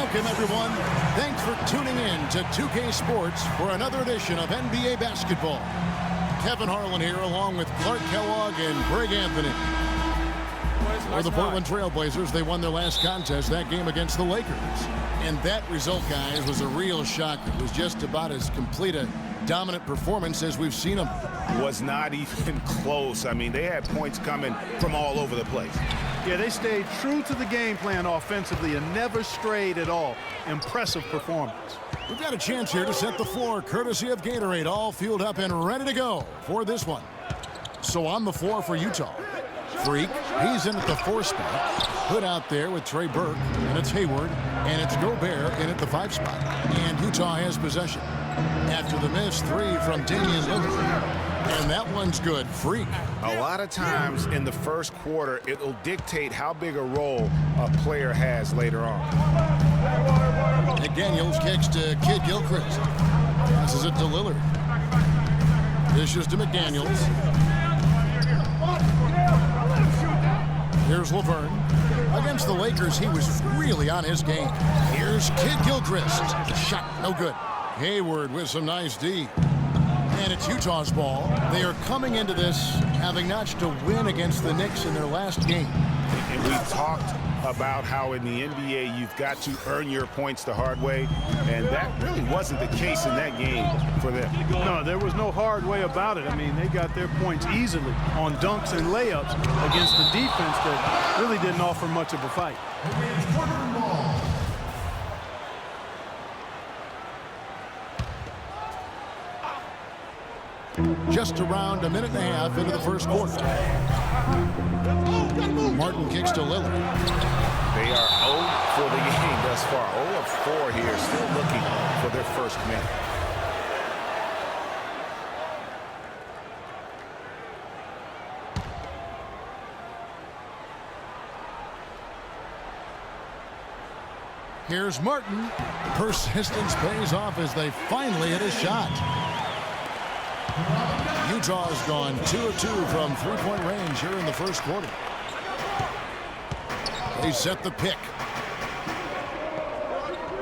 Welcome, everyone. Thanks for tuning in to 2K Sports for another edition of NBA basketball. Kevin Harlan here, along with Clark Kellogg and Greg Anthony. For the Portland Trail Blazers, they won their last contest, that game against the Lakers. And that result, guys, was a real shocker. It was just about as complete a dominant performance as we've seen them. Was not even close. I mean, they had points coming from all over the place. Yeah, they stayed true to the game plan offensively and never strayed at all. Impressive performance. We've got a chance here to set the floor, courtesy of Gatorade, all fueled up and ready to go for this one. So on the floor for Utah. Freak, he's in at the 4 spot. Hood out there with Trey Burke, and it's Hayward, and it's Gobert in at the 5 spot. And Utah has possession. After the miss 3 from Damian Lillard. And that one's good. Freak. A lot of times in the first quarter, it'll dictate how big a role a player has later on. McDaniels kicks to Kid Gilchrist. Passes it to Lillard. Dishes to McDaniels. Here's Laverne. Against the Lakers, he was really on his game. Here's Kid Gilchrist. The shot, no good. Hayward with some nice D. And it's Utah's ball. They are coming into this having notched a win against the Knicks in their last game. And we talked about how in the NBA you've got to earn your points the hard way, and that really wasn't the case in that game for them. No, there was no hard way about it. I mean, they got their points easily on dunks and layups against the defense that really didn't offer much of a fight. Just around a minute and a half into the first quarter. Martin kicks to Lillard. They are 0 for the game thus far. 0 of 4 here, still looking for their first minute. Here's Martin. Persistence pays off as they finally hit a shot. Utah's gone 2 of 2 from three-point range here in the first quarter. They set the pick.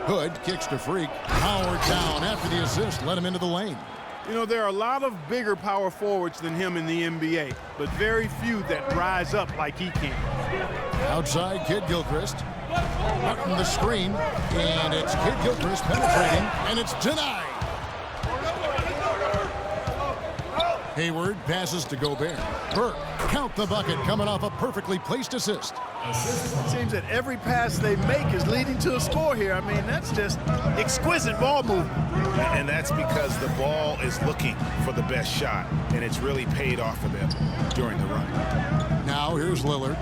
Hood kicks to Freak. Howard down after the assist. Let him into the lane. You know, there are a lot of bigger power forwards than him in the NBA, but very few that rise up like he can. Outside, Kid Gilchrist. Martin the screen. And it's Kid Gilchrist penetrating. And it's denied. Hayward passes to Gobert. Burke, count the bucket, coming off a perfectly placed assist. It seems that every pass they make is leading to a score here. I mean, that's just exquisite ball movement. And that's because the ball is looking for the best shot, and it's really paid off for them during the run. Now here's Lillard.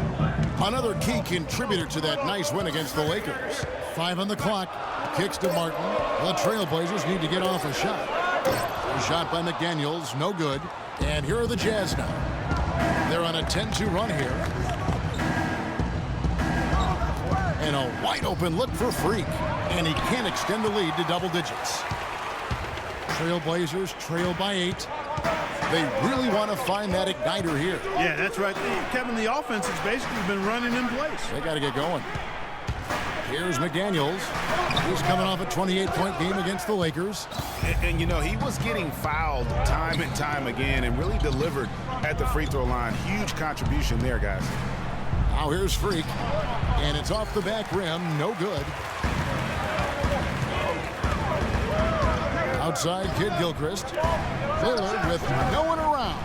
Another key contributor to that nice win against the Lakers. 5 on the clock. Kicks to Martin. The Trailblazers need to get off a shot. A shot by McDaniels, no good. And here are the Jazz now. They're on a 10-2 run here. And a wide open look for Freak. And he can't extend the lead to double digits. Trailblazers trail by 8. They really want to find that igniter here. Yeah, that's right. Kevin, the offense has basically been running in place. They got to get going. Here's McDaniels. He's coming off a 28-point game against the Lakers. And, you know, he was getting fouled time and time again and really delivered at the free throw line. Huge contribution there, guys. Now here's Freak. And it's off the back rim. No good. Outside, Kid Gilchrist. Lillard with no one around.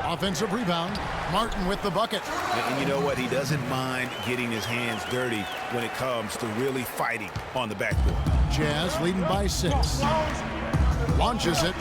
Offensive rebound. Martin with the bucket. And you know what? He doesn't mind getting his hands dirty when it comes to really fighting on the backboard. Jazz leading by 6. Launches it.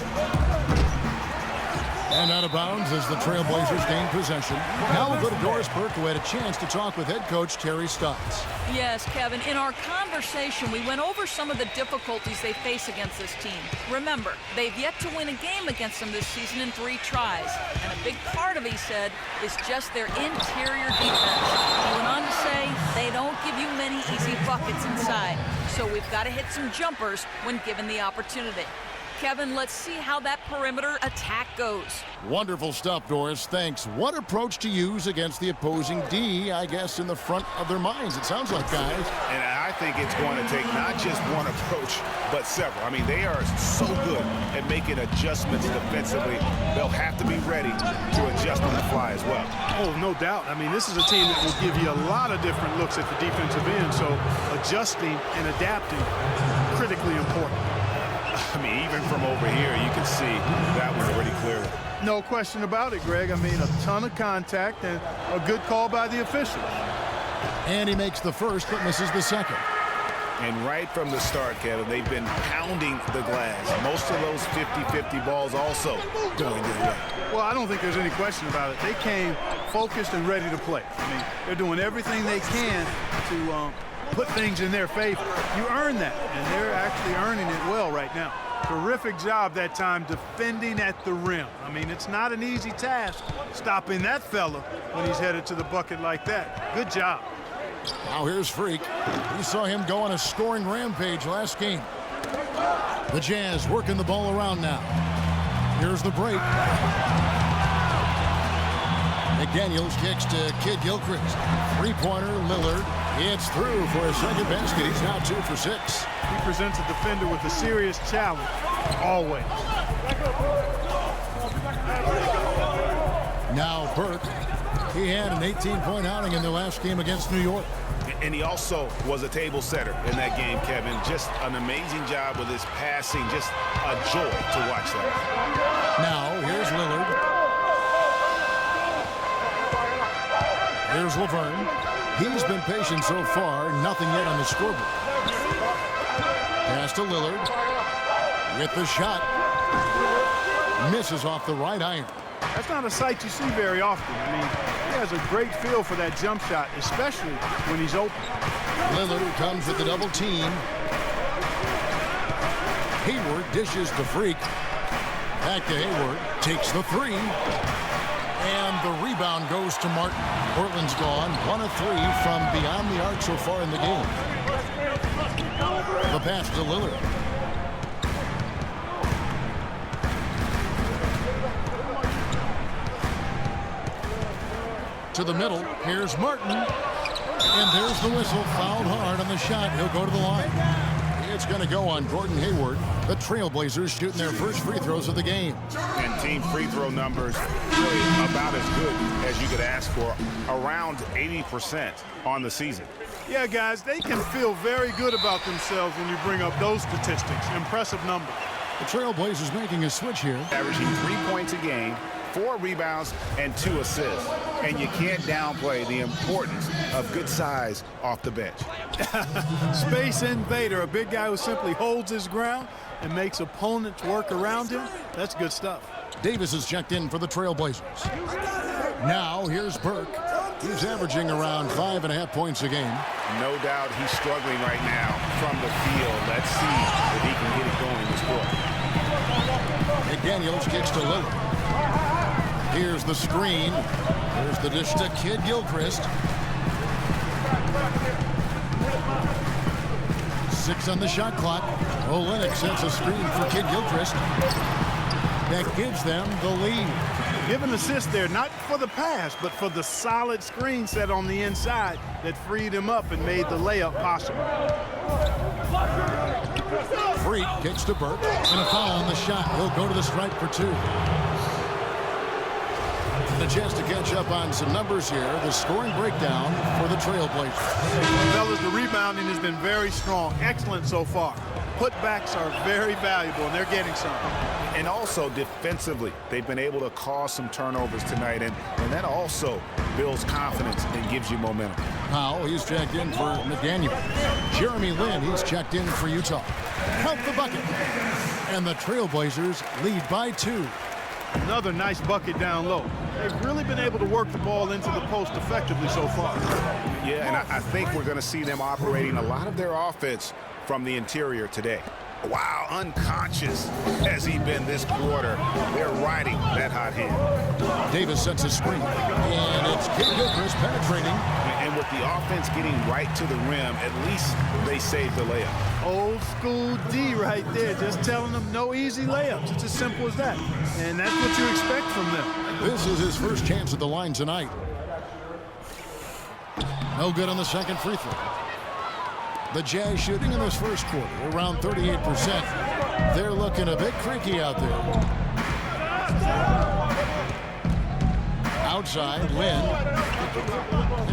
And out of bounds as the Trailblazers gain possession. Now we'll go to Doris Burke, who had a chance to talk with head coach Terry Stotts. Yes, Kevin, in our conversation, we went over some of the difficulties they face against this team. Remember, they've yet to win a game against them this season in 3 tries. And a big part of it, he said, is just their interior defense. He went on to say they don't give you many easy buckets inside. So we've got to hit some jumpers when given the opportunity. Kevin, let's see how that perimeter attack goes. Wonderful stuff, Doris. Thanks. What approach to use against the opposing D, I guess, in the front of their minds, it sounds like, guys. And I think it's going to take not just one approach, but several. I mean, they are so good at making adjustments defensively. They'll have to be ready to adjust on the fly as well. Oh, no doubt. I mean, this is a team that will give you a lot of different looks at the defensive end, so adjusting and adapting, critically important. I mean, even from over here, you can see that one pretty clearly. No question about it, Greg. I mean, a ton of contact and a good call by the officials. And he makes the first, but misses the second. And right from the start, Kevin, they've been pounding the glass. Most of those 50-50 balls also going their way. Well, I don't think there's any question about it. They came focused and ready to play. I mean, they're doing everything they can to put things in their favor. You earn that, and they're actually earning it well right now. Terrific job that time defending at the rim. I mean, it's not an easy task stopping that fella when he's headed to the bucket like that. Good job. Now here's Freak. We saw him go on a scoring rampage last game. The Jazz working the ball around now. Here's the break. McDaniels kicks to Kid Gilchrist. Three-pointer, Lillard. It's through for a second basket. He's now 2 for 6. He presents a defender with a serious challenge, always. Now Burke. He had an 18-point outing in the last game against New York. And he also was a table setter in that game, Kevin. Just an amazing job with his passing. Just a joy to watch that. Now, here's Lillard. Here's Laverne. He's been patient so far. Nothing yet on the scoreboard. Pass to Lillard. With the shot. Misses off the right iron. That's not a sight you see very often. I mean, he has a great feel for that jump shot, especially when he's open. Lillard comes with the double team. Hayward dishes to Freak. Back to Hayward. Takes the three. And the rebound goes to Martin. Portland's gone 1 of 3 from beyond the arc so far in the game. The pass to Lillard. To the middle. Here's Martin. And there's the whistle. Fouled hard on the shot. He'll go to the line. It's going to go on Gordon Hayward. The Trailblazers shooting their first free throws of the game. And team free throw numbers really about as good as you could ask for. Around 80% on the season. Yeah, guys, they can feel very good about themselves when you bring up those statistics. Impressive number. The Trailblazers making a switch here. Averaging 3 points a game, 4 rebounds, and 2 assists. And you can't downplay the importance of good size off the bench. Space invader, a big guy who simply holds his ground and makes opponents work around him. That's good stuff. Davis is checked in for the Trailblazers. Now here's Burke. He's averaging around 5.5 points a game. No doubt he's struggling right now from the field. Let's see if he can get it going in this quarter. McDaniels kicks to Lillard. Here's the screen. There's the dish to Kid Gilchrist. 6 on the shot clock. Olynyk sets a screen for Kid Gilchrist. That gives them the lead. Give an assist there, not for the pass, but for the solid screen set on the inside that freed him up and made the layup possible. Freak kicks to Burke, and a foul on the shot. He'll go to the stripe for 2. And a chance to catch up on some numbers here. The scoring breakdown for the Trailblazers. Fellas, the rebounding has been very strong. Excellent so far. Putbacks are very valuable, and they're getting some. And also defensively, they've been able to cause some turnovers tonight, and that also builds confidence and gives you momentum. Powell, he's checked in for McDaniel. Jeremy Lin, he's checked in for Utah. Count the bucket. And the Trailblazers lead by 2. Another nice bucket down low. They've really been able to work the ball into the post effectively so far. Yeah, and I think we're going to see them operating a lot of their offense from the interior today. Wow, unconscious has he been this quarter. They're riding that hot hand. Davis sets a screen. And it's Kid Gilchrist penetrating. And with the offense getting right to the rim, at least they saved the layup. Old school D right there, just telling them no easy layups. It's as simple as that. And that's what you expect from them. This is his first chance at the line tonight. No good on the second free throw. The Jazz shooting in this first quarter around 38%. They're looking a bit creaky out there. Outside, Lynn.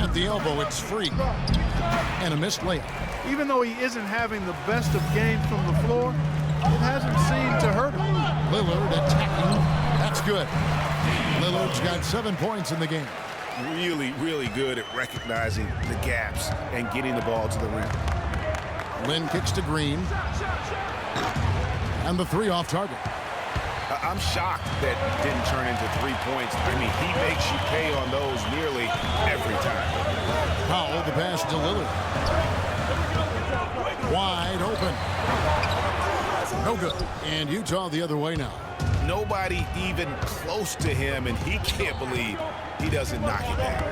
At the elbow, it's Freak. And a missed layup. Even though he isn't having the best of games from the floor, it hasn't seemed to hurt him. Lillard attacking. That's good. Lillard's got 7 points in the game. Really, really good at recognizing the gaps and getting the ball to the rim. Lynn kicks to Green. And the three off target. I'm shocked that didn't turn into 3 points. I mean, he makes you pay on those nearly every time. Powell, the pass to Lillard. Wide open. No good. And Utah the other way now. Nobody even close to him, and he can't believe he doesn't knock it down.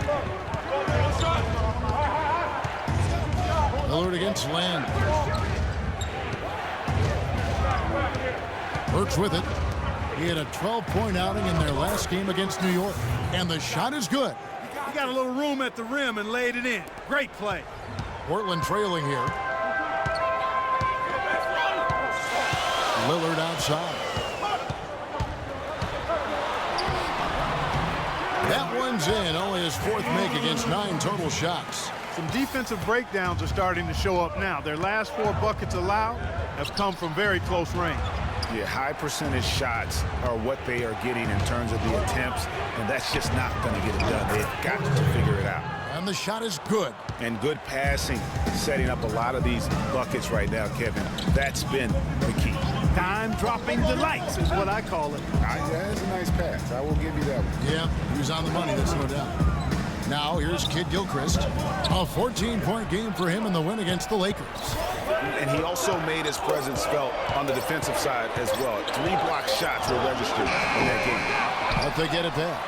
Lillard against Land. Burks with it. He had a 12-point outing in their last game against New York. And the shot is good. He got a little room at the rim and laid it in. Great play. Portland trailing here. Lillard outside. That one's in. Only his fourth make against 9 total shots. Some defensive breakdowns are starting to show up now. Their last 4 buckets allowed have come from very close range. Yeah, high percentage shots are what they are getting in terms of the attempts, and that's just not going to get it done. They've got to figure it out. And the shot is good. And good passing, setting up a lot of these buckets right now, Kevin. That's been the key. Time-dropping delights is what I call it. That's a nice pass. I will give you that one. Yeah, he was on the money, that's no doubt. Now here's Kid Gilchrist. A 14-point game for him in the win against the Lakers. And he also made his presence felt on the defensive side as well. 3 block shots were registered in that game. But they get it back.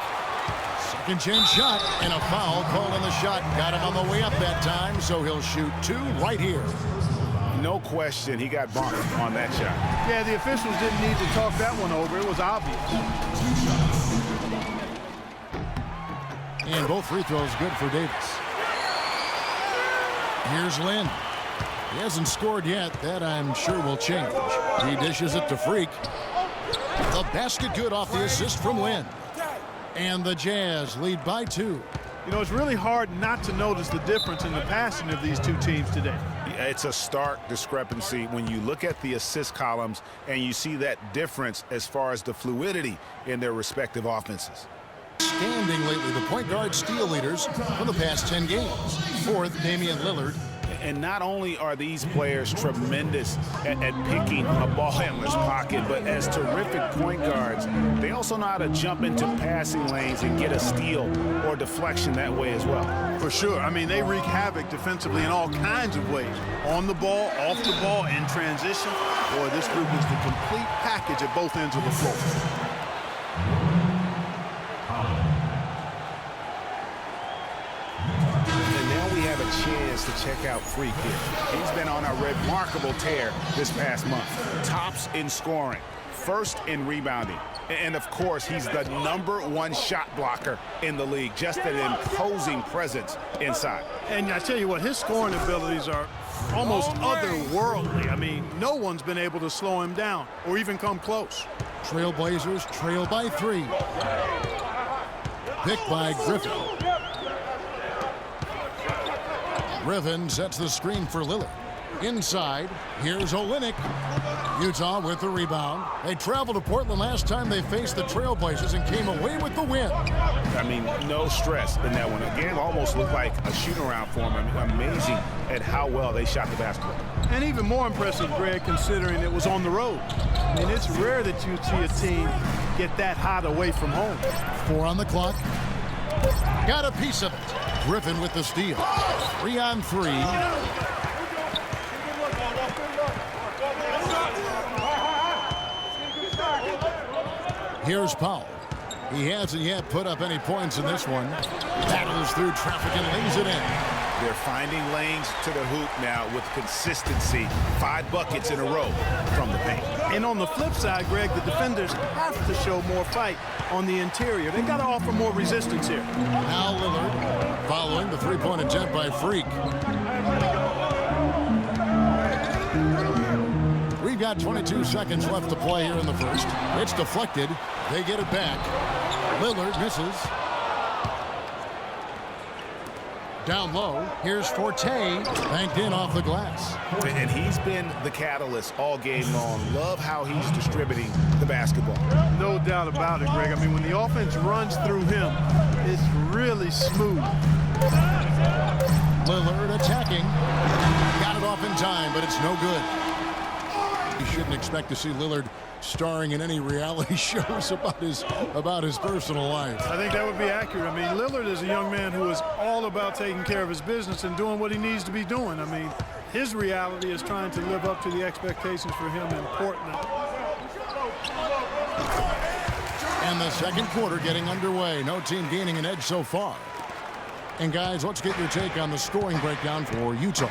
Second chance shot and a foul called on the shot. Got him on the way up that time, so he'll shoot 2 right here. No question, he got bumped on that shot. Yeah, the officials didn't need to talk that one over. It was obvious. And both free throws good for Davis. Here's Lynn. He hasn't scored yet. That, I'm sure, will change. He dishes it to Freak. The basket good off the assist from Lynn. And the Jazz lead by 2. You know, it's really hard not to notice the difference in the passing of these two teams today. It's a stark discrepancy when you look at the assist columns and you see that difference as far as the fluidity in their respective offenses. Standing lately, the point guard steal leaders for the past 10 games. Fourth, Damian Lillard. And not only are these players tremendous at picking a ball handler's pocket, but as terrific point guards, they also know how to jump into passing lanes and get a steal or deflection that way as well. For sure. I mean, they wreak havoc defensively in all kinds of ways. On the ball, off the ball, in transition. Boy, this group is the complete package at both ends of the floor. Chance to check out Freak here. He's been on a remarkable tear this past month. Tops in scoring, first in rebounding, and of course he's the #1 shot blocker in the league. Just an imposing presence inside. And I tell you what, his scoring abilities are almost otherworldly. I mean, no one's been able to slow him down or even come close. Trailblazers trail by 3. Picked by Griffin. Griffin sets the screen for Lillard. Inside, here's Olynyk. Utah with the rebound. They traveled to Portland last time they faced the Trailblazers and came away with the win. I mean, no stress in that one. The game almost looked like a shoot-around for them. I mean, amazing at how well they shot the basketball. And even more impressive, Greg, considering it was on the road. I mean, it's rare that you see a team get that hot away from home. 4 on the clock. Got a piece of it. Griffin with the steal. 3 on 3. Here's Powell. He hasn't yet put up any points in this one. Battles through traffic and lays it in. They're finding lanes to the hoop now with consistency. 5 buckets in a row from the paint. And on the flip side, Greg, the defenders have to show more fight on the interior. They got to offer more resistance here. Now Lillard following the three-point attempt by Freak. We've got 22 seconds left to play here in the first. It's deflected. They get it back. Lillard misses. Down low. Here's Forte. Banked in off the glass. And he's been the catalyst all game long. Love how he's distributing the basketball. No doubt about it, Greg. I mean, when the offense runs through him, it's really smooth. Lillard attacking. Got it off in time, but it's no good. You shouldn't expect to see Lillard starring in any reality shows about his personal life. I think that would be accurate. I mean, Lillard is a young man who is all about taking care of his business and doing what he needs to be doing. I mean, his reality is trying to live up to the expectations for him in Portland. And the second quarter getting underway. No team gaining an edge so far. And guys, let's get your take on the scoring breakdown for Utah.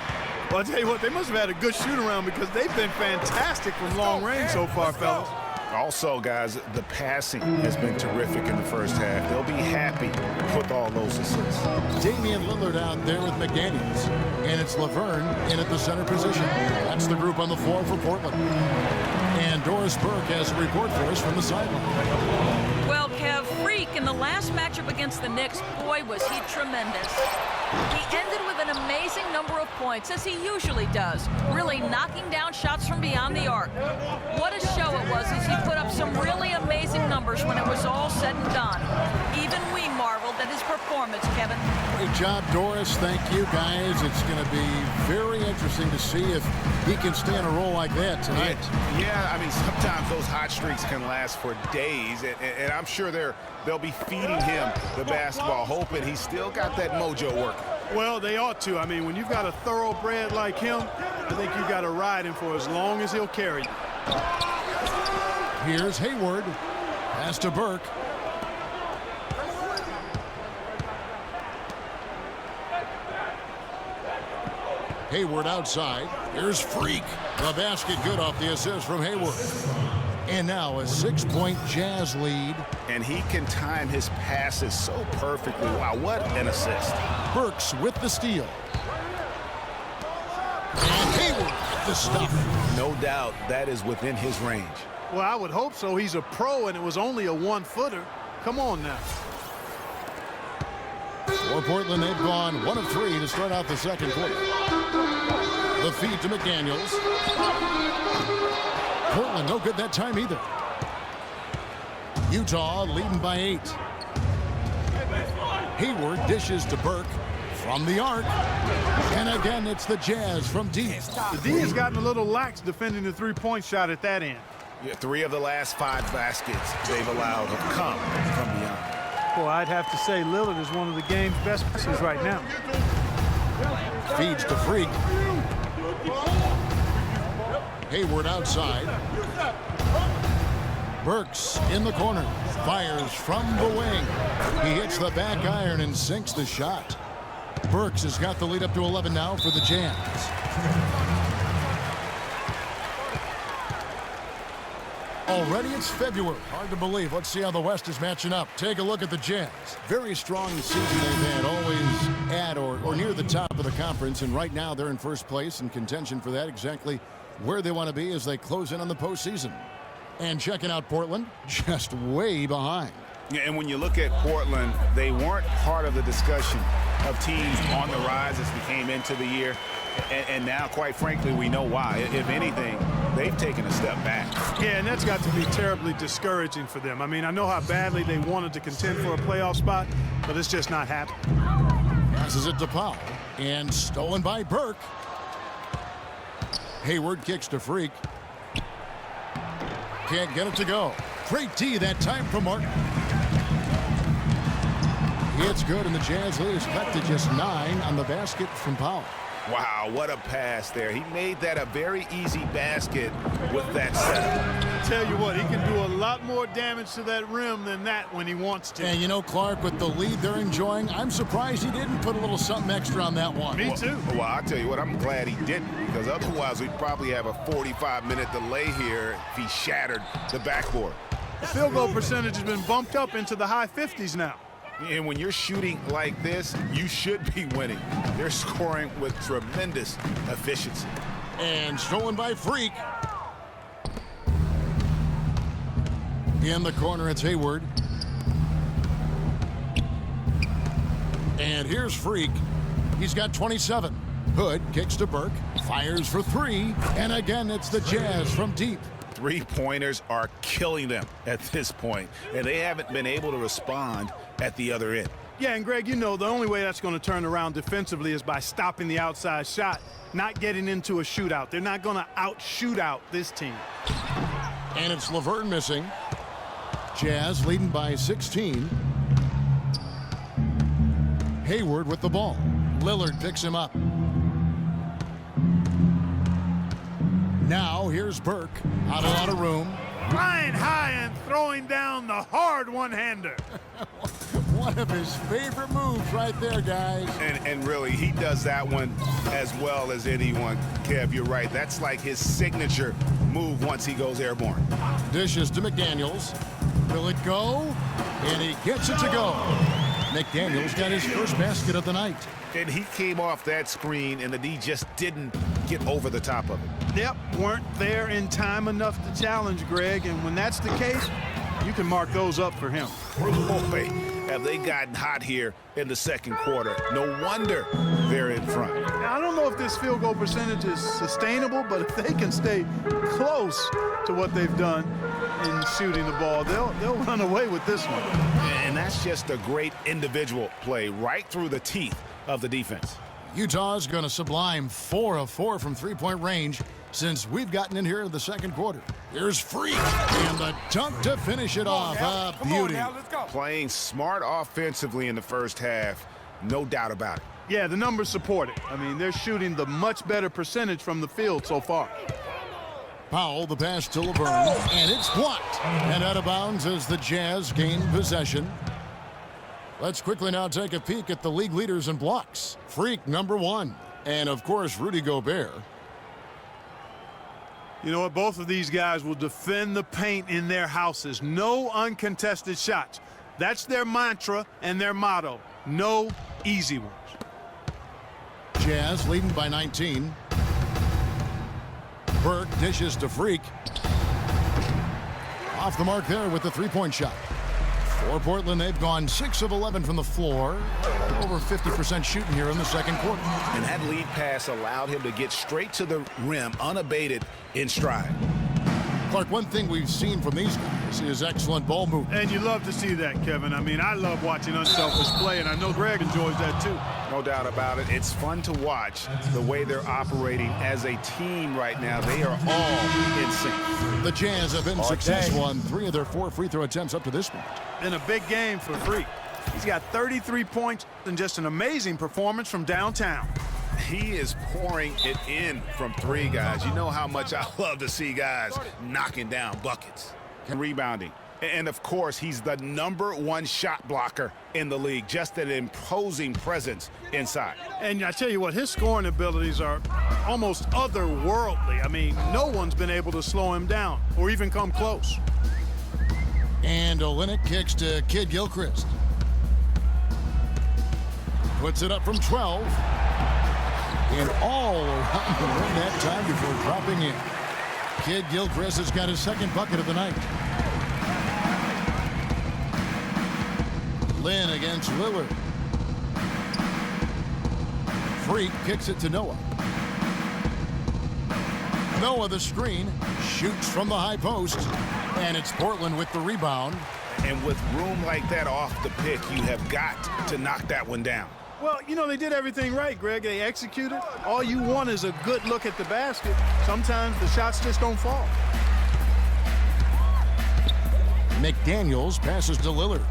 Well, I'll tell you what, they must have had a good shoot-around because they've been fantastic from long range so far, fellas. Also, guys, the passing has been terrific in the first half. They'll be happy with all those assists. Damian Lillard out there with McDaniels. And it's Laverne in at the center position. That's the group on the floor for Portland. And Doris Burke has a report for us from the sideline. Well, Kev, Freak in the last matchup against the Knicks, boy, was he tremendous. He ended with an amazing number of points, as he usually does, really knocking down shots from beyond the arc. What a show it was as he put up some really amazing numbers when it was all said and done. Even we marveled at his performance, Kevin. Great job, Doris. Thank you, guys. It's going to be very interesting to see if he can stay in a role like that tonight. Yeah, I mean, sometimes those hot streaks can last for days, and I'm sure they'll be feeding him the basketball, hoping he's still got that mojo working. Well, they ought to. I mean, when you've got a thoroughbred like him, I think you've got to ride him for as long as he'll carry you. Here's Hayward. Pass to Burke. Hayward outside. Here's Freak. The basket good off the assist from Hayward. And now a 6-point Jazz lead. And he can time his passes so perfectly. Wow, what an assist. Burks with the steal. And Hayward with the stuff. No doubt that is within his range. Well, I would hope so. He's a pro, and it was only a one-footer. Come on now. For Portland, they've gone 1 of 3 to start out the second quarter. The feed to McDaniels. Portland no good that time either. Utah leading by 8. Hayward dishes to Burke from the arc. And again, it's the Jazz from deep. The D has gotten a little lax defending the three-point shot at that end. Yeah, 3 of the last 5 baskets they've allowed have come from beyond. Well, I'd have to say Lillard is one of the game's best players right now. Feeds to Freak. Hayward outside. Burks in the corner. Fires from the wing. He hits the back iron and sinks the shot. Burks has got the lead up to 11 now for the Jazz. Already it's February. Hard to believe. Let's see how the West is matching up. Take a look at the Jazz. Very strong season they've had. Always at or near the top of the conference. And right now they're in first place in contention for that. Exactly where they want to be as they close in on the postseason. And checking out Portland, just way behind. Yeah, and when you look at Portland, they weren't part of the discussion of teams on the rise as we came into the year. And now, quite frankly, we know why. If anything, they've taken a step back. Yeah, and that's got to be terribly discouraging for them. I mean, I know how badly they wanted to contend for a playoff spot, but it's just not happening. Passes it to Powell. And stolen by Burke. Hayward kicks to Freak. Can't get it to go. Great D that time from Martin. It's good, and the Jazz lead is cut to just 9 on the basket from Powell. Wow, what a pass there. He made that a very easy basket with that setup. Tell you what, he can do a lot more damage to that rim than that when he wants to. And you know, Clark, with the lead they're enjoying, I'm surprised he didn't put a little something extra on that one. Me too. Well, I'll tell you what, I'm glad he didn't, because otherwise we'd probably have a 45-minute delay here if he shattered the backboard. The field goal percentage has been bumped up into the high 50s now. And when you're shooting like this, you should be winning. They're scoring with tremendous efficiency. And stolen by Freak. In the corner, it's Hayward. And here's Freak. He's got 27. Hood kicks to Burke, fires for three, and again it's the Jazz from deep. Three-pointers are killing them at this point, and they haven't been able to respond at the other end. Yeah, and Greg, you know, the only way that's going to turn around defensively is by stopping the outside shot, not getting into a shootout. They're not going to out-shootout this team. And it's Laverne missing. Jazz leading by 16. Hayward with the ball. Lillard picks him up. Now here's Burke. Not a lot of room. Flying high and throwing down the hard one-hander. One of his favorite moves right there, guys. And really, he does that one as well as anyone. Kev, you're right. That's like his signature move once he goes airborne. Dishes to McDaniels. Will it go? And he gets it to go. McDaniels got his first basket of the night. And he came off that screen, and the D just didn't get over the top of it. Yep, weren't there in time enough to challenge Greg, and when that's the case, you can mark those up for him. Boy, have they gotten hot here in the second quarter. No wonder they're in front. Now, I don't know if this field goal percentage is sustainable, but if they can stay close to what they've done in shooting the ball, they'll run away with this one. And that's just a great individual play right through the teeth of the defense. Utah's going to sublime 4 of 4 from three-point range since we've gotten in here in the second quarter. Here's Freak and the dunk to finish it off. A beauty. Playing smart offensively in the first half, no doubt about it. Yeah, the numbers support it. I mean, they're shooting the much better percentage from the field so far. Powell, the pass to Laverne, and it's blocked. And out of bounds as the Jazz gain possession. Let's quickly now take a peek at the league leaders in blocks. Freak, number 1. And, of course, Rudy Gobert. You know what? Both of these guys will defend the paint in their houses. No uncontested shots. That's their mantra and their motto. No easy ones. Jazz leading by 19. Burke dishes to Freak. Off the mark there with the three-point shot. For Portland, they've gone 6 of 11 from the floor. Over 50% shooting here in the second quarter. And that lead pass allowed him to get straight to the rim, unabated in stride. Clark, one thing we've seen from these guys is excellent ball movement. And you love to see that, Kevin. I mean, I love watching unselfish play, and I know Greg enjoys that too. No doubt about it. It's fun to watch the way they're operating as a team right now. They are all in sync. The Jazz have been successful on 3 of their 4 free throw attempts up to this point. Been a big game for Freak. He's got 33 points and just an amazing performance from downtown. He is pouring it in from 3, guys. You know how much I love to see guys knocking down buckets and rebounding. And, of course, he's the #1 shot blocker in the league. Just an imposing presence inside. And I tell you what, his scoring abilities are almost otherworldly. I mean, no one's been able to slow him down or even come close. And Olynyk kicks to Kid Gilchrist. Puts it up from 12. And all around the rim that time before dropping in. Kid Gilchrist has got his second bucket of the night. Lynn against Lillard. Freak kicks it to Noah. Noah the screen, shoots from the high post, and it's Portland with the rebound. And with room like that off the pick, you have got to knock that one down. Well, you know, they did everything right, Greg. They executed. All you want is a good look at the basket. Sometimes the shots just don't fall. McDaniels passes to Lillard.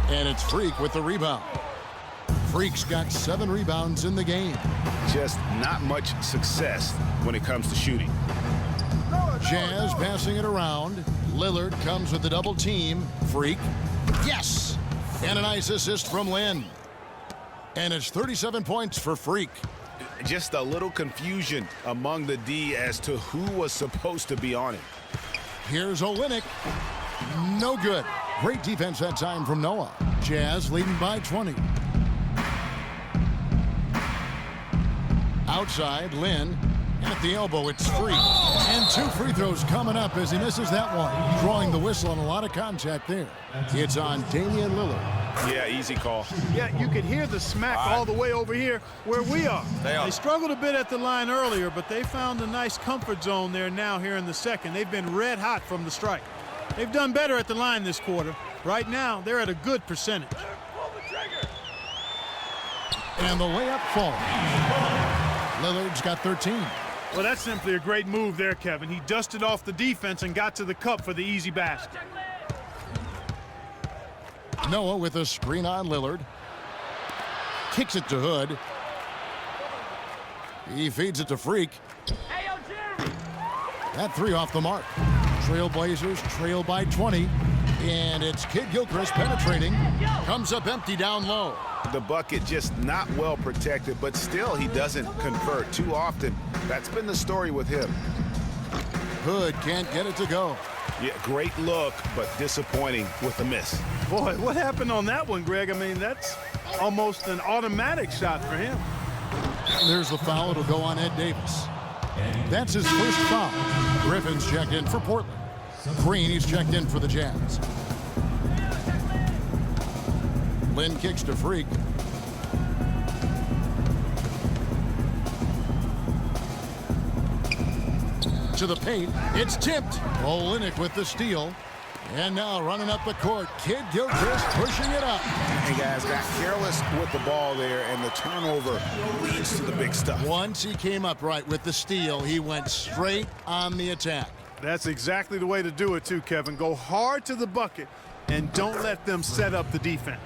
And it's Freak with the rebound. Freak's got 7 rebounds in the game. Just not much success when it comes to shooting. Jazz passing it around. Lillard comes with the double team. Freak. Yes! And a nice assist from Lin. And it's 37 points for Freak. Just a little confusion among the D as to who was supposed to be on it. Here's Olynyk. No good. Great defense that time from Noah. Jazz leading by 20. Outside, Lin. At the elbow, it's Freak. And 2 free throws coming up as he misses that one. Drawing the whistle on a lot of contact there. It's on Damian Lillard. Yeah, easy call. Yeah, you could hear the smack all the way over here where we are. They struggled a bit at the line earlier, but they found a nice comfort zone there now here in the second. They've been red hot from the strike. They've done better at the line this quarter. Right now, they're at a good percentage. And the layup falls. Lillard's got 13. Well, that's simply a great move there, Kevin. He dusted off the defense and got to the cup for the easy basket. Noah with a screen on Lillard. Kicks it to Hood. He feeds it to Freak. That 3 off the mark. Trailblazers trail by 20. And it's Kid Gilchrist penetrating. Comes up empty down low. The bucket just not well protected, but still he doesn't convert too often. That's been the story with him. Hood can't get it to go. Yeah, great look, but disappointing with the miss. Boy, what happened on that one, Greg? I mean, that's almost an automatic shot for him. There's the foul. It'll go on Ed Davis. That's his first foul. Griffin's checked in for Portland. Green, he's checked in for the Jazz. Lin kicks to Freak. To the paint. It's tipped. Olynyk with the steal. And now running up the court, Kid Gilchrist pushing it up. Hey, guys, got careless with the ball there, and the turnover leads to the big stuff. Once he came up right with the steal, he went straight on the attack. That's exactly the way to do it, too, Kevin. Go hard to the bucket and don't let them set up the defense.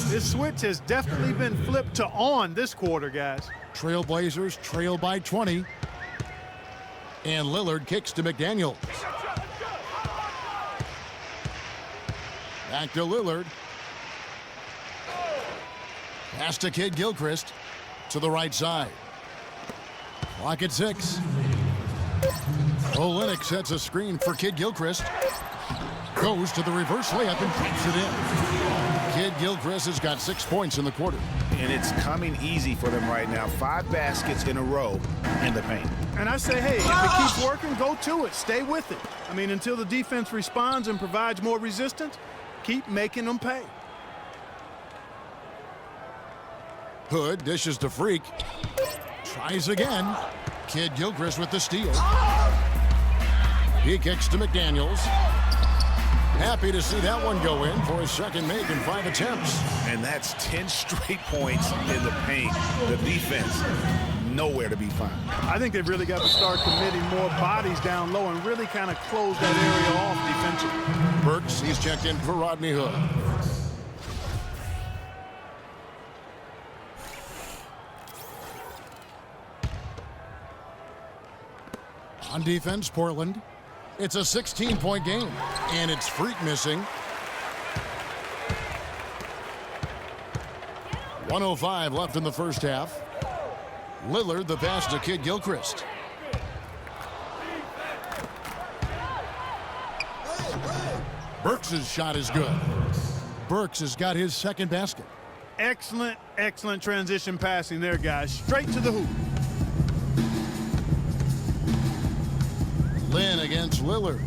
This switch has definitely been flipped to on this quarter, guys. Trailblazers trail by 20. And Lillard kicks to McDaniels. Back to Lillard. Pass to Kid Gilchrist. To the right side. Clock at 6. Olynyk sets a screen for Kid Gilchrist. Goes to the reverse layup and puts it in. Kid Gilchrist has got 6 points in the quarter. And it's coming easy for them right now. 5 baskets in a row in the paint. And I say, hey, if it keeps working, go to it. Stay with it. I mean, until the defense responds and provides more resistance, keep making them pay. Hood dishes to Freak. Tries again. Kid Gilchrist with the steal. He kicks to McDaniels. Happy to see that one go in for his second make in 5 attempts. And that's 10 straight points in the paint. The defense, nowhere to be found. I think they've really got to start committing more bodies down low and really kind of close that area off defensively. Burks, he's checked in for Rodney Hood. On defense, Portland. It's a 16-point game, and it's Freak missing. 1:05 left in the first half. Lillard, the pass to Kid Gilchrist. Burks' shot is good. Burks has got his second basket. Excellent, excellent transition passing there, guys. Straight to the hoop. Lin against Lillard.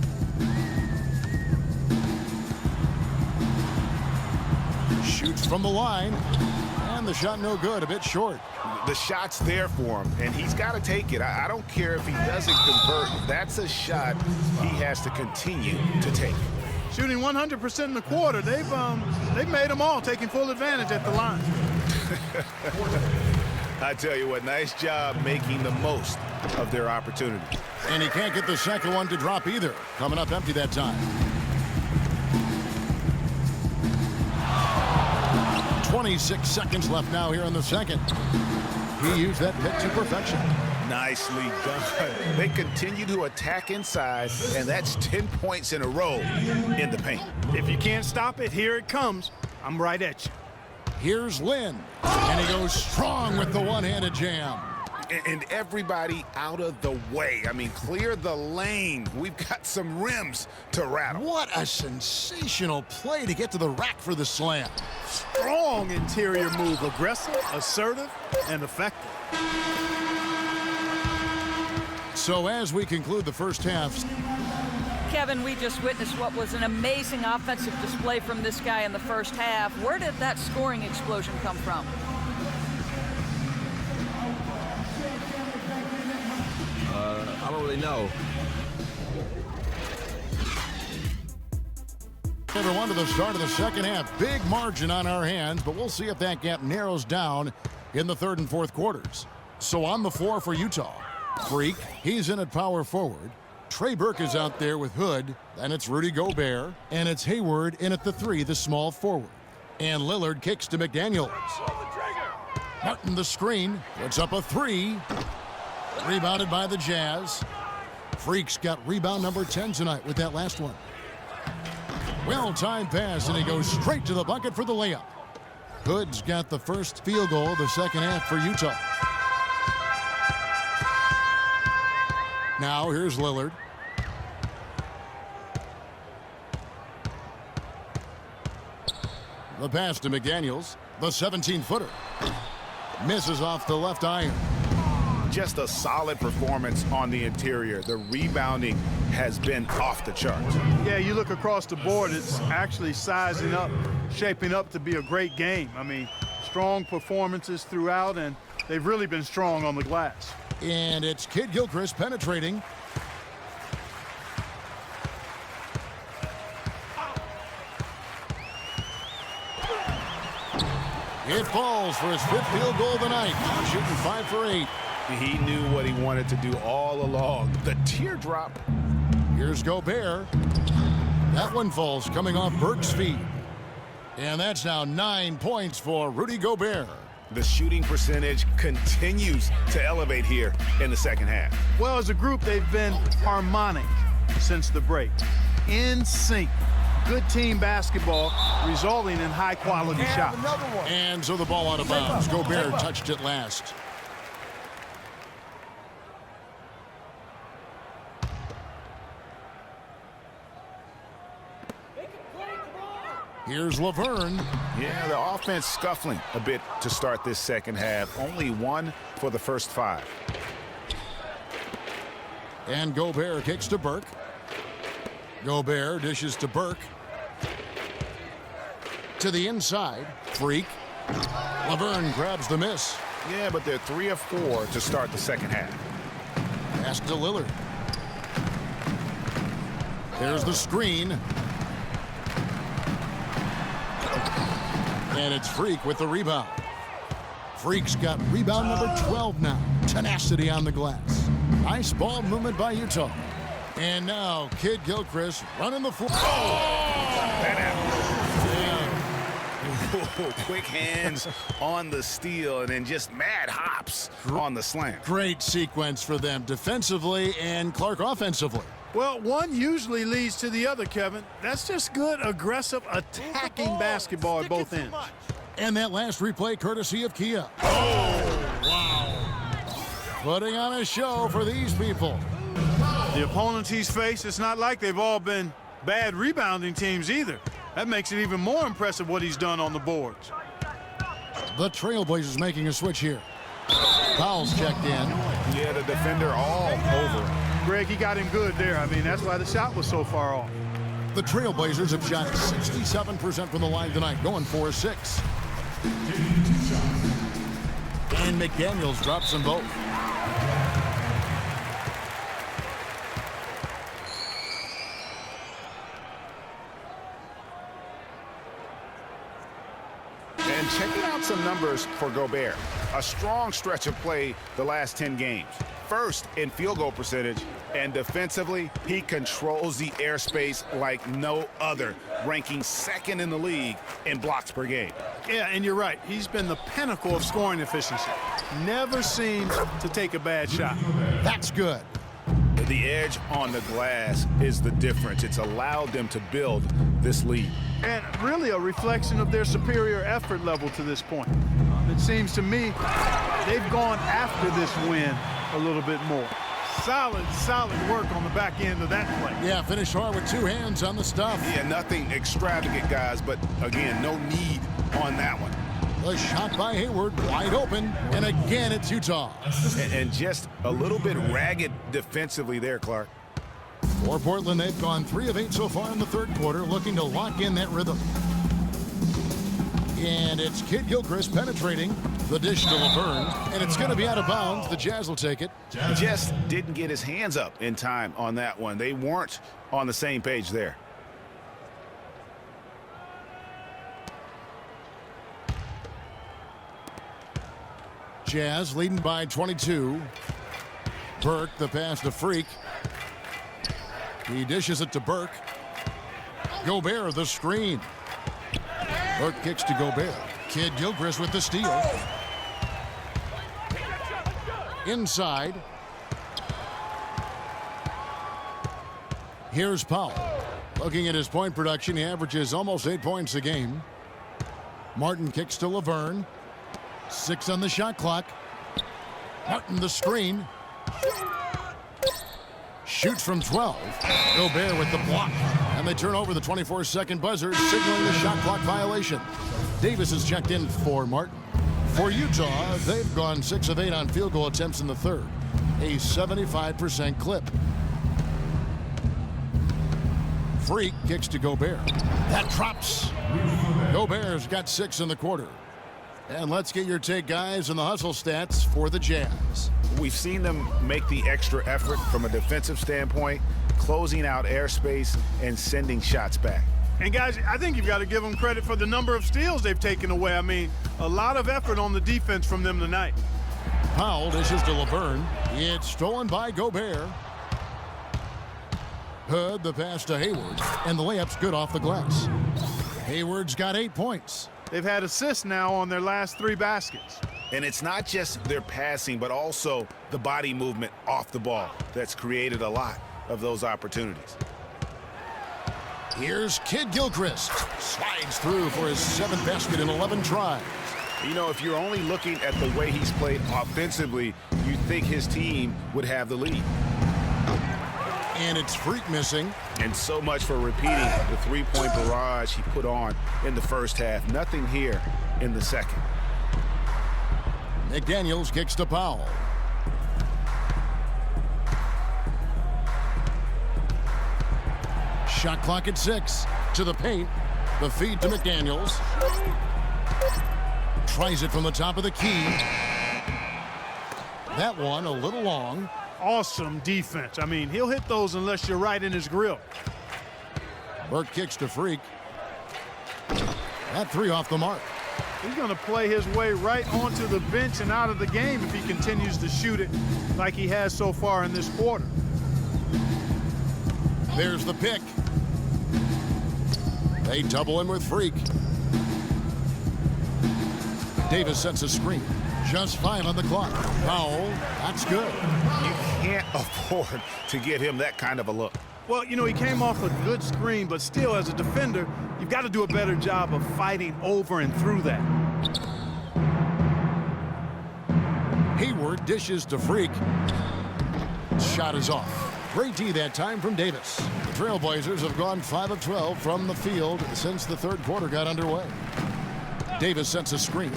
Shoots from the line. And the shot no good, a bit short. The shot's there for him, and he's got to take it. I don't care if he doesn't convert. That's a shot he has to continue to take. Shooting 100% in the quarter. They've made them all, taking full advantage at the line. I tell you what, nice job making the most of their opportunity. And he can't get the second one to drop either. Coming up empty that time. 26 seconds left now here in the second. He used that pick to perfection. Nicely done. They continue to attack inside, and that's 10 points in a row in the paint. If you can't stop it, here it comes. I'm right at you. Here's Lynn, and he goes strong with the one-handed jam. And everybody out of the way. I mean, clear the lane. We've got some rims to rattle. What a sensational play to get to the rack for the slam. Strong interior move. Aggressive, assertive, and effective. So as we conclude the first half, Kevin, we just witnessed what was an amazing offensive display from this guy in the first half. Where did that scoring explosion come from? I don't really know. everyone, to the start of the second half. Big margin on our hands, but we'll see if that gap narrows down in the third and fourth quarters. So on the floor for Utah, Freak, he's in at power forward. Trey Burke is out there with Hood, and it's Rudy Gobert, and it's Hayward in at the three, the small forward. And Lillard kicks to McDaniels. Martin the screen, puts up a three. Rebounded by the Jazz. Freak's got rebound number 10 tonight with that last one. Well-timed pass, and he goes straight to the bucket for the layup. Hood's got the first field goal of the second half for Utah. Now here's Lillard. The pass to McDaniels, the 17-footer. Misses off the left iron. Just a solid performance on the interior. The rebounding has been off the charts. Yeah, you look across the board, it's actually sizing up, shaping up to be a great game. I mean, strong performances throughout, and they've really been strong on the glass. And it's Kid Gilchrist penetrating. It falls for his fifth field goal of the night. Shooting 5 for 8. He knew what he wanted to do all along. The teardrop. Here's Gobert. That one falls coming off Burke's feet. And that's now 9 points for Rudy Gobert. The shooting percentage continues to elevate here in the second half. Well, as a group, they've been harmonic since the break. In sync. Good team basketball resulting in high-quality shots. And so the ball out of bounds. Gobert touched it last. Here's Laverne. Yeah, the offense scuffling a bit to start this second half. Only one for the first 5. And Gobert kicks to Burke. Gobert dishes to Burke. To the inside. Freak. Laverne grabs the miss. Yeah, but they're 3 of 4 to start the second half. Pass to Lillard. There's the screen. And it's Freak with the rebound. Freak's got rebound number 12 now. Tenacity on the glass. Nice ball movement by Utah. And now Kid Gilchrist running the floor. Quick hands on the steal and then just mad hops on the slam. Great sequence for them defensively and Clark offensively. Well, one usually leads to the other, Kevin. That's just good, aggressive, attacking basketball at both ends. And that last replay courtesy of Kia. Oh, wow. Putting on a show for these people. The opponents he's faced, it's not like they've all been bad rebounding teams either. That makes it even more impressive what he's done on the boards. The Trailblazers making a switch here. Powell's checked in. Yeah, the defender all over him. Greg, he got him good there. I mean, that's why the shot was so far off. The Trailblazers have shot 67% from the line tonight, going 4-6. And McDaniels drops them both. And checking out some numbers for Gobert. A strong stretch of play the last 10 games. First in field goal percentage, and defensively, he controls the airspace like no other. ranking second in the league in blocks per game. Yeah, and you're right. He's been the pinnacle of scoring efficiency. Never seems to take a bad shot. That's good. The edge on the glass is the difference. It's allowed them to build this lead. And really a reflection of their superior effort level to this point. It seems to me they've gone after this win a little bit more. Solid work on the back end of that play. Yeah, finished hard with two hands on the stuff. Yeah, nothing extravagant, guys, but again, no need on that one. The shot by Hayward, wide open, and again it's Utah. And just a little bit ragged defensively there, Clark. For Portland, they've gone 3 of 8 so far in the third quarter, looking to lock in that rhythm. And it's Kid Gilchrist penetrating the dish to Laverne, and it's going to be out of bounds. The Jazz will take it. Just didn't get his hands up in time on that one. They weren't on the same page there. Jazz leading by 22. Burke, the pass to Freak. He dishes it to Burke. Gobert, the screen. Burke kicks to Gobert. Kid Gilchrist with the steal. Inside. Here's Powell. Looking at his point production, he averages almost 8 points a game. Martin kicks to Laverne. 6 on the shot clock. Martin the screen. Shoots from 12. Gobert with the block. And they turn over the 24-second buzzer, signaling the shot clock violation. Davis is checked in for Martin. For Utah, they've gone 6 of 8 on field goal attempts in the third. A 75% clip. Freak kicks to Gobert. That drops. Gobert's got 6 in the quarter. And let's get your take, guys, on the hustle stats for the Jazz. We've seen them make the extra effort from a defensive standpoint, closing out airspace and sending shots back. And guys, I think you've got to give them credit for the number of steals they've taken away. I mean, a lot of effort on the defense from them tonight. Powell dishes to Laverne. It's stolen by Gobert. Hood, the pass to Hayward, and the layup's good off the glass. Hayward's got 8 points. They've had assists now on their last 3 baskets. And it's not just their passing, but also the body movement off the ball that's created a lot of those opportunities. Here's Kid Gilchrist. Slides through for his 7th basket in 11 tries. You know, if you're only looking at the way he's played offensively, you'd think his team would have the lead. And it's Freak missing. And so much for repeating the 3-point barrage he put on in the first half. Nothing here in the second. McDaniels kicks to Powell. Shot clock at 6. To the paint. The feed to McDaniels. Tries it from the top of the key. That one a little long. Awesome defense. I mean, he'll hit those unless you're right in his grill. Burke kicks to Freak. That 3 off the mark. He's going to play his way right onto the bench and out of the game if he continues to shoot it like he has so far in this quarter. There's the pick. They double him with Freak. Davis sets a screen. Just 5 on the clock. Powell, that's good. You can't afford to get him that kind of a look. Well, you know, he came off a good screen, but still, as a defender, you've got to do a better job of fighting over and through that. Hayward dishes to Freak. Shot is off. Great D that time from Davis. The Trailblazers have gone 5 of 12 from the field since the third quarter got underway. Davis sets a screen.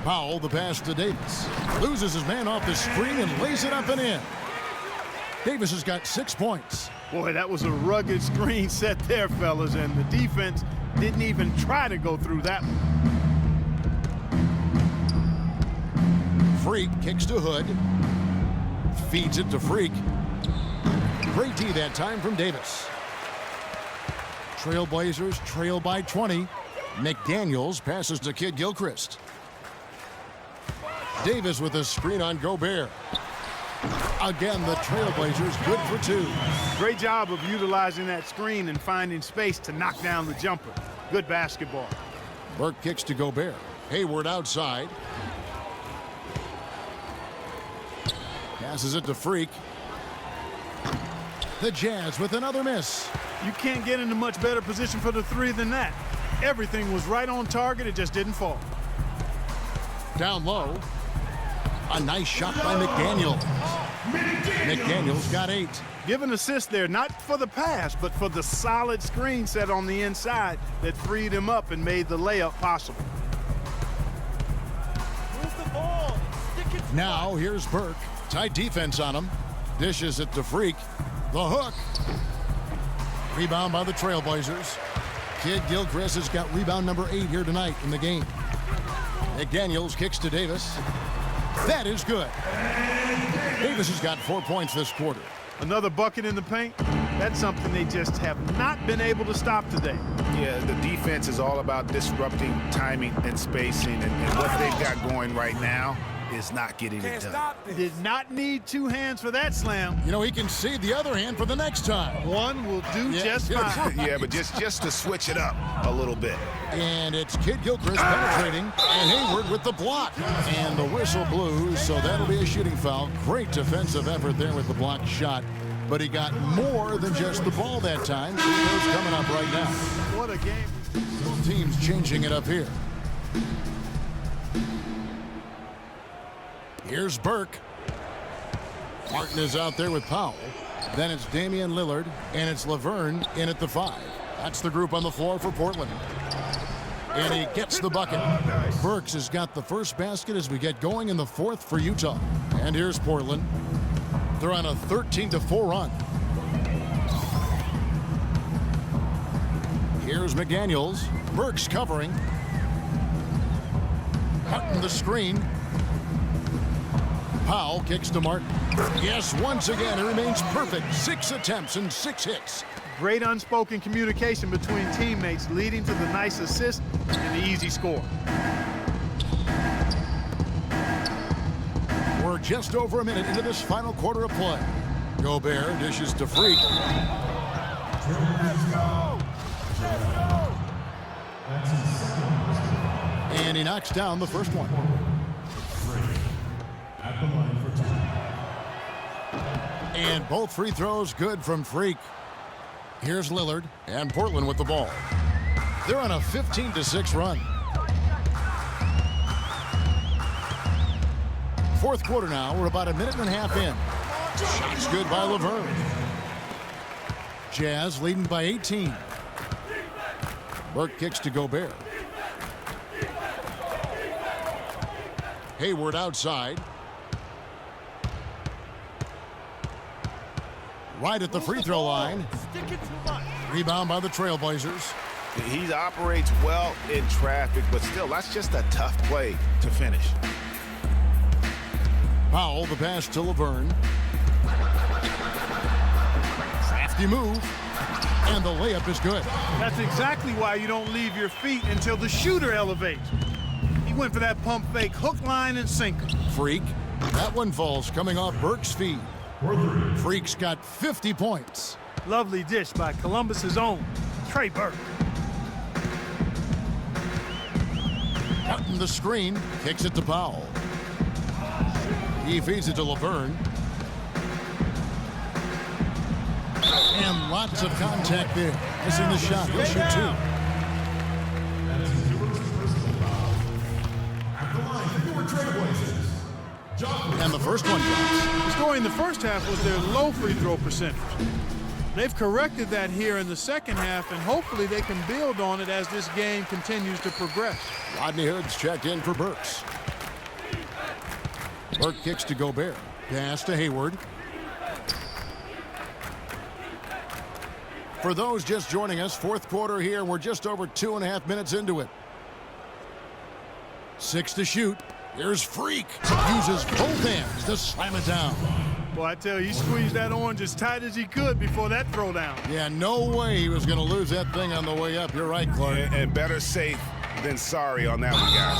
Powell, the pass to Davis. Loses his man off the screen and lays it up and in. Davis has got 6 points. Boy, that was a rugged screen set there, fellas, and the defense didn't even try to go through that one. Freak kicks to Hood. Feeds it to Freak. Great D that time from Davis. Trailblazers trail by 20. McDaniels passes to Kid Gilchrist. Davis with a screen on Gobert. Again, the Trailblazers good for 2. Great job of utilizing that screen and finding space to knock down the jumper. Good basketball. Burke kicks to Gobert. Hayward outside. Passes it to Freak. The Jazz with another miss. You can't get into much better position for the 3 than that. Everything was right on target. It just didn't fall. Down low. A nice shot by McDaniels. McDaniels got 8. Give an assist there, not for the pass, but for the solid screen set on the inside that freed him up and made the layup possible. Now here's Burke. Tight defense on him. Dishes it to Freak. The hook. Rebound by the Trailblazers. Kid Gilchrist has got rebound number 8 here tonight in the game. McDaniels kicks to Davis. That is good. Davis has got 4 points this quarter. Another bucket in the paint. That's something they just have not been able to stop today. Yeah, the defense is all about disrupting timing and spacing, and what they've got going right now is not getting it done. Did not need 2 hands for that slam. You know, he can save the other hand for the next time. One will do just fine. Yeah, but just to switch it up a little bit. And it's Kid Gilchrist penetrating, and Hayward with the block. And the whistle blows, so that'll be a shooting foul. Great defensive effort there with the blocked shot. But he got more than just the ball that time. Free throws coming up right now. What a game. Both teams changing it up here. Here's Burke. Martin is out there with Powell. Then it's Damian Lillard, and it's Laverne in at the 5. That's the group on the floor for Portland. And he gets the bucket. Burks has got the first basket as we get going in the 4th for Utah. And here's Portland. They're on a 13-4 run. Here's McDaniels. Burks covering. Hutton the screen. Powell kicks to Martin. Yes, once again, it remains perfect. 6 attempts and 6 hits. Great unspoken communication between teammates, leading to the nice assist and the easy score. We're just over a minute into this final quarter of play. Gobert dishes to Freak. And he knocks down the first one. And both free throws good from Freak. Here's Lillard and Portland with the ball. They're on a 15-6 run. 4th quarter now. We're about a minute and a half in. Shots good by Laverne. Jazz leading by 18. Burke kicks to Gobert. Hayward outside. Right at the free throw line. Rebound by the Trailblazers. He operates well in traffic, but still, that's just a tough play to finish. Powell, the pass to Laverne. Crafty move. And the layup is good. That's exactly why you don't leave your feet until the shooter elevates. He went for that pump fake, hook, line, and sinker. Freak. That one falls coming off Burke's feet. Freak's got 50 points. Lovely dish by Columbus's own Trey Burke. Cutting the screen, kicks it to Powell. He feeds it to Laverne. And lots of contact there. Missing the shot. He'll shoot 2. And the first one goes. Scoring the first half was their low free throw percentage. They've corrected that here in the second half, and hopefully they can build on it as this game continues to progress. Rodney Hood's checked in for Burks. Burke kicks to Gobert. Pass to Hayward. For those just joining us, 4th quarter here. We're just over 2.5 minutes into it. 6 to shoot. Here's Freak. Uses both hands to slam it down. Well, I tell you, he squeezed that orange as tight as he could before that throwdown. Yeah, no way he was going to lose that thing on the way up. You're right, Clark. And better safe than sorry on that one, guys.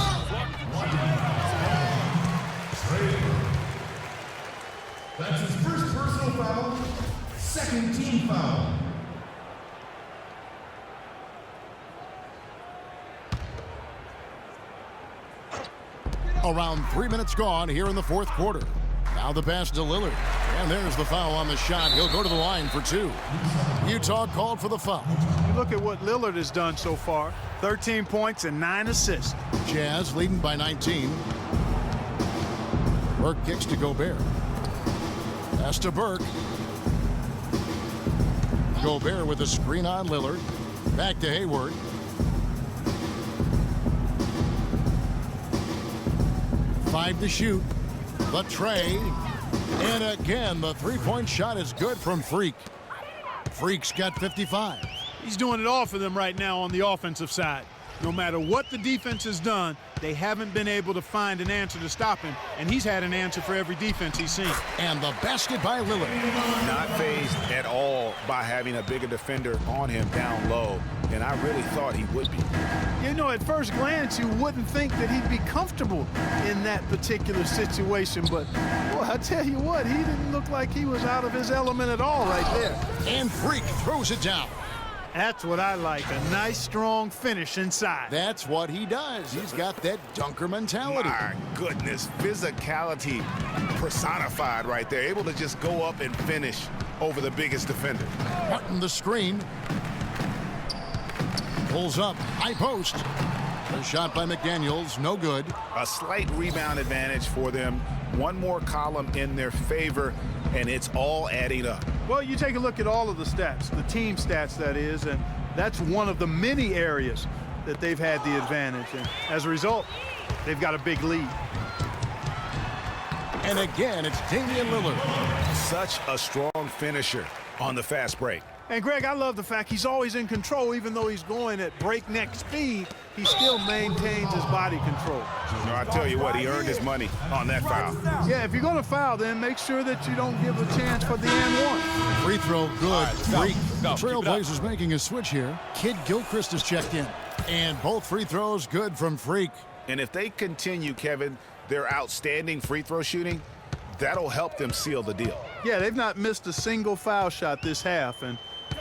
Around 3 minutes gone here in the fourth quarter. Now the pass to Lillard. And there's the foul on the shot. He'll go to the line for 2. Utah called for the foul. You look at what Lillard has done so far. 13 points and 9 assists. Jazz leading by 19. Burke kicks to Gobert. Pass to Burke. Gobert with a screen on Lillard. Back to Hayward. Five to shoot. The tray. And again, the three-point shot is good from Freak. Freak's got 55. He's doing it all for them right now on the offensive side. No matter what the defense has done, they haven't been able to find an answer to stop him, and he's had an answer for every defense he's seen. And the basket by Lillard. Not fazed at all by having a bigger defender on him down low, and I really thought he would be. You know, at first glance, you wouldn't think that he'd be comfortable in that particular situation, but, boy, I tell you what, he didn't look like he was out of his element at all right there. And Freak throws it down. That's what I like, a nice, strong finish inside. That's what he does. He's got that dunker mentality. My goodness, physicality personified right there. Able to just go up and finish over the biggest defender. Martin the screen. Pulls up, high post. The shot by McDaniels, no good. A slight rebound advantage for them. One more column in their favor, and it's all adding up. Well, you take a look at all of the stats, the team stats, that is, and that's one of the many areas that they've had the advantage. And as a result, they've got a big lead. And again, it's Damian Lillard. Such a strong finisher on the fast break. And, Greg, I love the fact he's always in control. Even though he's going at breakneck speed, he still maintains his body control. No, I tell you what, he earned his money on that foul. Yeah, if you're going to foul, then make sure that you don't give a chance for the and one. Free throw, good. Freak. Trailblazers making a switch here. Kid Gilchrist has checked in. And both free throws good from Freak. And if they continue, Kevin, their outstanding free throw shooting, that'll help them seal the deal. Yeah, they've not missed a single foul shot this half, and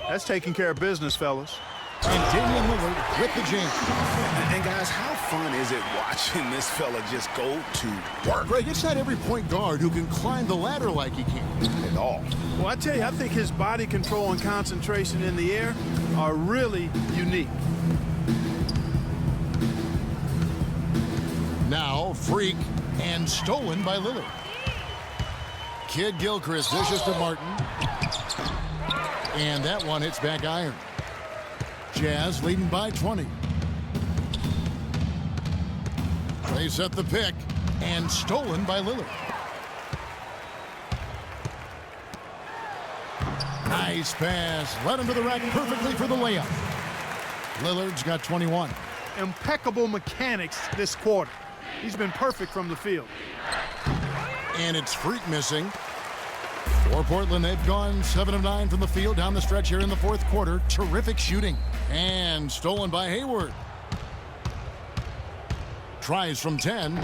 that's taking care of business, fellas. And Damian Lillard with the jam. And guys, how fun is it watching this fella just go to work? Greg, it's not every point guard who can climb the ladder like he can. At all. Well, I tell you, I think his body control and concentration in the air are really unique. Now, Freak, and stolen by Lillard. Kid Gilchrist dishes to Martin. And that one hits back iron. Jazz leading by 20. They set the pick, and stolen by Lillard. Nice pass. Led him to the rack perfectly for the layup. Lillard's got 21. Impeccable mechanics this quarter. He's been perfect from the field. And it's Freak missing. For Portland, they've gone 7 of 9 from the field down the stretch here in the fourth quarter. Terrific shooting. And stolen by Hayward. Tries from 10.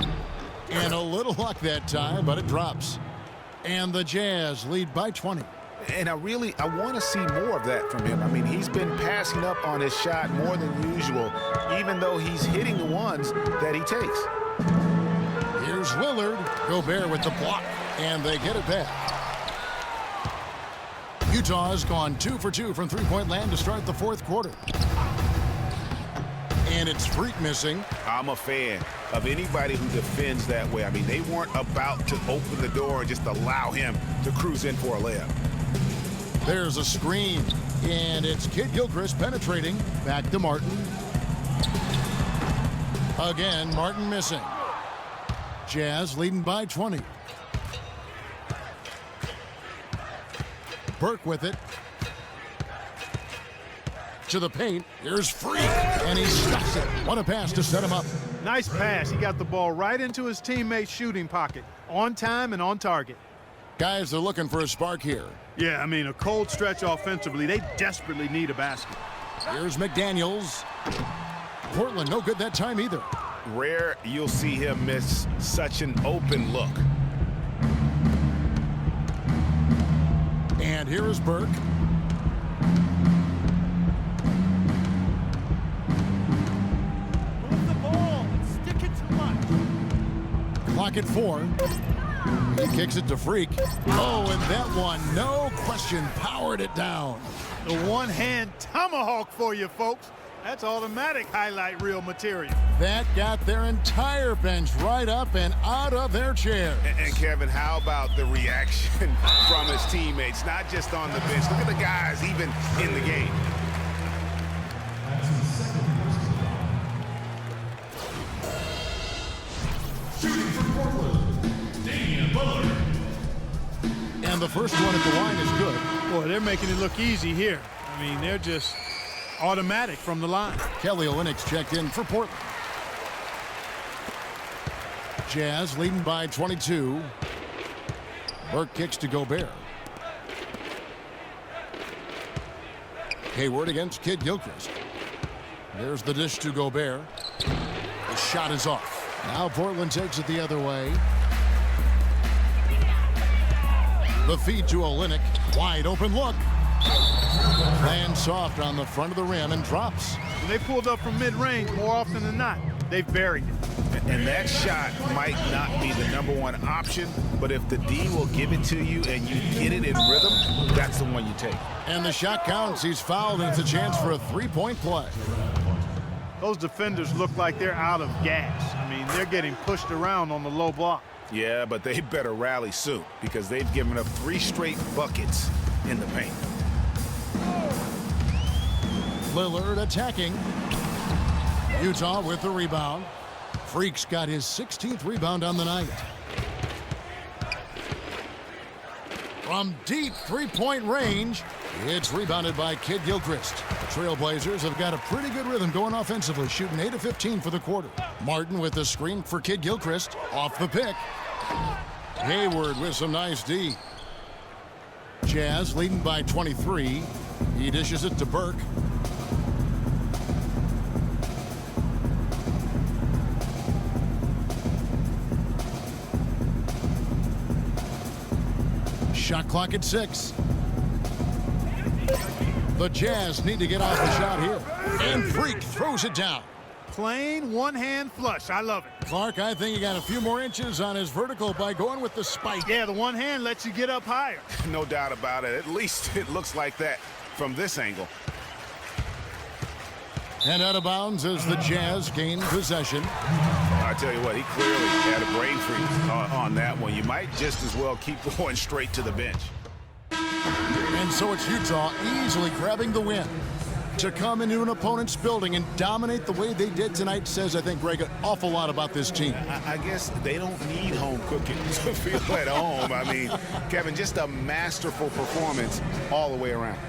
And a little luck that time, but it drops. And the Jazz lead by 20. And I want to see more of that from him. I mean, he's been passing up on his shot more than usual, even though he's hitting the ones that he takes. Here's Lillard. Gobert with the block. And they get it back. Utah has gone 2 for 2 from three-point land to start the fourth quarter. And it's Freak missing. I'm a fan of anybody who defends that way. I mean, they weren't about to open the door and just allow him to cruise in for a layup. There's a screen. And it's Kid Gilchrist penetrating. Back to Martin. Again, Martin missing. Jazz leading by 20. Burke with it. To the paint. Here's Freak. And he stuffs it. What a pass to set him up. Nice pass. He got the ball right into his teammate's shooting pocket. On time and on target. Guys, they're looking for a spark here. Yeah, I mean, a cold stretch offensively. They desperately need a basket. Here's McDaniels. Portland, no good that time either. Rare you'll see him miss such an open look. And here is Burke. Move the ball and stick it to much. clock at 4. He kicks it to Freak. Oh, and that one, no question, powered it down. The one-hand tomahawk for you, folks. That's automatic highlight reel material. That got their entire bench right up and out of their chairs. And Kevin, how about the reaction from his teammates? Not just on the bench. Look at the guys even in the game. And the first one at the line is good. Boy, they're making it look easy here. I mean, they're just automatic from the line. Kelly Olynyk's checked in for Portland. Jazz leading by 22. Burke kicks to Gobert. Hayward against Kid Gilchrist. There's the dish to Gobert. The shot is off. Now Portland takes it the other way. The feed to Olynyk. Wide open look. Lands soft on the front of the rim and drops. When they pulled up from mid-range, more often than not, they buried it. And that shot might not be the #1 option, but if the D will give it to you and you get it in rhythm, that's the one you take. And the shot counts. He's fouled, and it's a chance for a three-point play. Those defenders look like they're out of gas. I mean, they're getting pushed around on the low block. Yeah, but they better rally soon because they've given up 3 straight buckets in the paint. Lillard attacking. Utah with the rebound. Freak's got his 16th rebound on the night. From deep three-point range, it's rebounded by Kid Gilchrist. The Trailblazers have got a pretty good rhythm going offensively, shooting 8 of 15 for the quarter. Martin with the screen for Kid Gilchrist, off the pick. Hayward with some nice D. Jazz leading by 23. He dishes it to Burke. Shot clock at 6. The Jazz need to get off the shot here. And Freak throws it down. Plain one-hand flush. I love it. Clark, I think he got a few more inches on his vertical by going with the spike. Yeah, the one hand lets you get up higher. No doubt about it. At least it looks like that from this angle. And out of bounds as the Jazz gain possession. I tell you what, he clearly had a brain freeze on that one. You might just as well keep going straight to the bench. And so it's Utah easily grabbing the win. To come into an opponent's building and dominate the way they did tonight says, I think, Greg, an awful lot about this team. I guess they don't need home cooking to feel at home. I mean, Kevin, just a masterful performance all the way around.